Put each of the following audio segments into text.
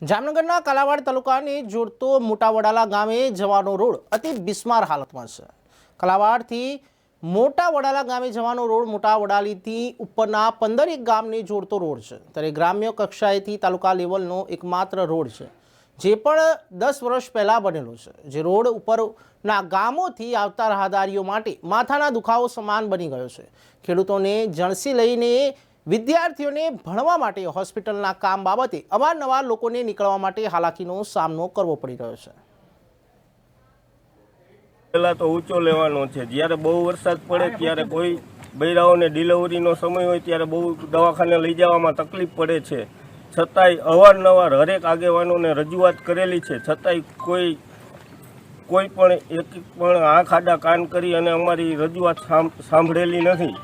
જામનગરના કાલાવાડ તાલુકાને જોડતો મોટા વડાલા ગામે જવાનો રોડ અતિ બિસ્માર હાલતમાં છે। કાલાવાડથી મોટા વડાલા ગામે જવાનો રોડ મોટા વડાલીથી ઉપરના 15 ગામને જોડતો રોડ છે। ત્યારે ગ્રામ્ય કક્ષાએથી તાલુકા લેવલનો એકમાત્ર રોડ છે, જે પણ 10 વર્ષ પહેલા બનેલો છે। જે રોડ ઉપરના ગામોથી આવતા રાહદારીઓ માટે માથાના દુખાવો સમાન બની ગયો છે। ખેડૂતોને જણસી લઈને વિદ્યાર્થીઓને ભણવા માટે હોસ્પિટલના કામ બાબતે અવારનવાર લોકોને નીકળવા માટે હાલાકીનો સામનો કરવો પડી રહ્યો છે। પહેલાં તો ઊંચો લેવાનો છે। જ્યારે બહુ વરસાદ પડે ત્યારે કોઈ બૈરાઓને ડિલિવરીનો સમય હોય ત્યારે બહુ દવાખાને લઈ જવામાં તકલીફ પડે છે। છતાંય અવારનવાર હરેક આગેવાનોને રજૂઆત કરેલી છે, છતાંય કોઈ પણ એક પણ આંખ આડા કાન કરી અને અમારી રજૂઆત સાંભળેલી નથી।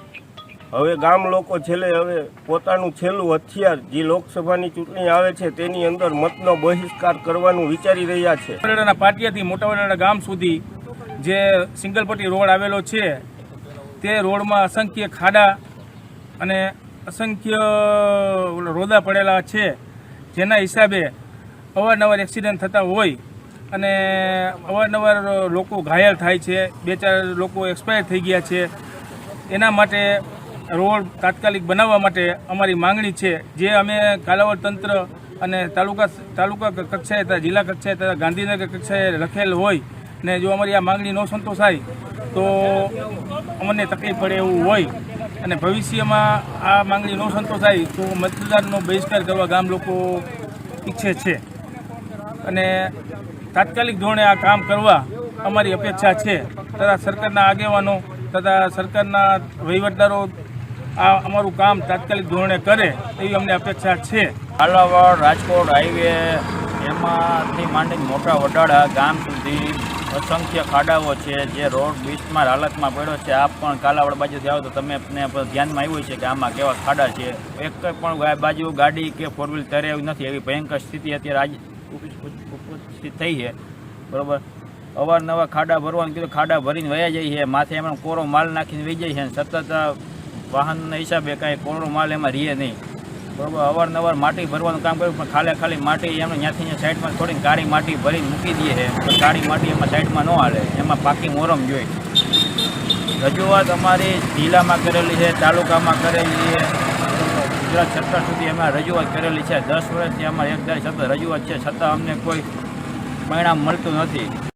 હવે ગામ લોકો છેલ્લે હવે પોતાનું છેલ્લું હથિયાર જે લોકસભાની ચૂંટણી આવે છે તેની અંદર મતનો બહિષ્કાર કરવાનું વિચારી રહ્યા છે। વડાલાના પાટિયાથી મોટા વડાલા ગામ સુધી જે સિંગલ પટ્ટી રોડ આવેલો છે તે રોડમાં અસંખ્ય ખાડા અને અસંખ્ય રોદા પડેલા છે, જેના હિસાબે અવારનવાર એક્સિડન્ટ થતા હોય અને અવારનવાર લોકો ઘાયલ થાય છે। 2-4 લોકો એક્સપાયર થઈ ગયા છે। એના માટે રોડ તાત્કાલિક બનાવવા માટે અમારી માંગણી છે, જે અમે કાલાવાડ તંત્ર અને તાલુકા કક્ષાએ તથા જિલ્લા કક્ષાએ તથા ગાંધીનગર કક્ષાએ લખેલ હોય ને જો અમારી આ માંગણી ન સંતોષાય તો અમને તકલીફ પડે એવું હોય અને ભવિષ્યમાં આ માંગણી ન સંતોષાય તો મતદાનનો બહિષ્કાર કરવા ગામ લોકો ઈચ્છે છે અને તાત્કાલિક ધોરણે આ કામ કરવા અમારી અપેક્ષા છે તથા સરકારના આગેવાનો તથા સરકારના વહીવટદારો આ અમારું કામ તાત્કાલિક ધોરણે કરે એવી અમને અપેક્ષા છે। કાલાવાડ રાજકોટ હાઈવે એમાંથી માંડીને મોટા વડાળા ગામ સુધી અસંખ્ય ખાડાઓ છે, જે રોડ બિસ્માર હાલતમાં પડ્યો છે। આપ પણ કાલાવાડ બાજુથી આવો તો તમે ધ્યાનમાં આવ્યું છે કે આમાં કેવા ખાડા છે। એક પણ બાજુ ગાડી કે 4 વ્હીલ તરે એવી નથી, એવી ભયંકર સ્થિતિ અત્યારે ઉપસ્થિત થઈ છે, બરાબર। અવારનવાર ખાડા ભરવાનું કીધું, ખાડા ભરીને વયા જાય છે, માથે એમાં કોરો માલ નાખીને વહી જાય છે, સતત વાહનના હિસાબે કાંઈ કોરો માલ એમાં રહે નહીં, બરાબર। અવારનવાર માટી ભરવાનું કામ કર્યું પણ ખાલી માટી એમને ત્યાંથી સાઈડમાં થોડીને કાળી માટી ભરીને મૂકી દે છે, તો કાળી માટી એમાં સાઈડમાં ન હાલે, એમાં પાકી મોરમ જોઈએ। રજૂઆત અમારી જિલ્લામાં કરેલી છે, તાલુકામાં કરેલી છે, ગુજરાત સરકાર સુધી અમે રજૂઆત કરેલી છે। 10 વર્ષથી અમારે એક ધારી સતત રજૂઆત છે, છતાં અમને કોઈ પરિણામ મળતું નથી।